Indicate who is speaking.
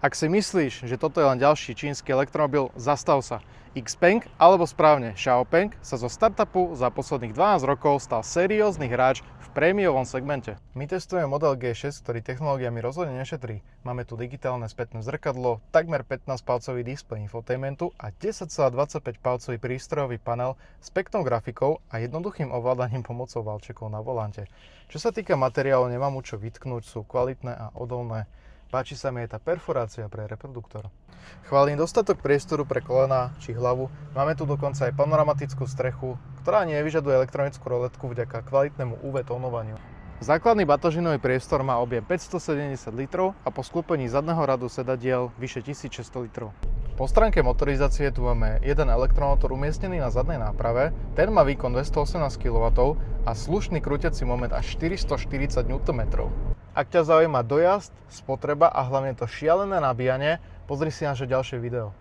Speaker 1: Ak si myslíš, že toto je len ďalší čínsky elektromobil, zastav sa. XPeng, alebo správne Xiaopeng, sa zo startupu za posledných 12 rokov stal seriózny hráč v prémiovom segmente. My testujeme model G6, ktorý technológiami rozhodne nešetrí. Máme tu digitálne spätné zrkadlo, takmer 15-palcový displej infotainmentu a 10,25-palcový prístrojový panel s peknou grafikou a jednoduchým ovládaním pomocou valčekov na volante. Čo sa týka materiálu, nemám mu čo vytknúť, sú kvalitné a odolné. Páči sa mi aj tá perforácia pre reproduktor. Chválim dostatok priestoru pre kolená či hlavu. Máme tu dokonca aj panoramatickú strechu, ktorá nevyžaduje elektronickú roletku vďaka kvalitnému UV tónovaniu. Základný batožinový priestor má objem 570 litrov a po sklopení zadného radu sedadiel vyše 1600 litrov. Po stránke motorizácie tu máme jeden elektromotor umiestnený na zadnej náprave, ten má výkon 218 kW a slušný krútiaci moment až 440 Nm. Ak ťa zaujíma dojazd, spotreba a hlavne to šialené nabíjanie, pozri si naše ďalšie video.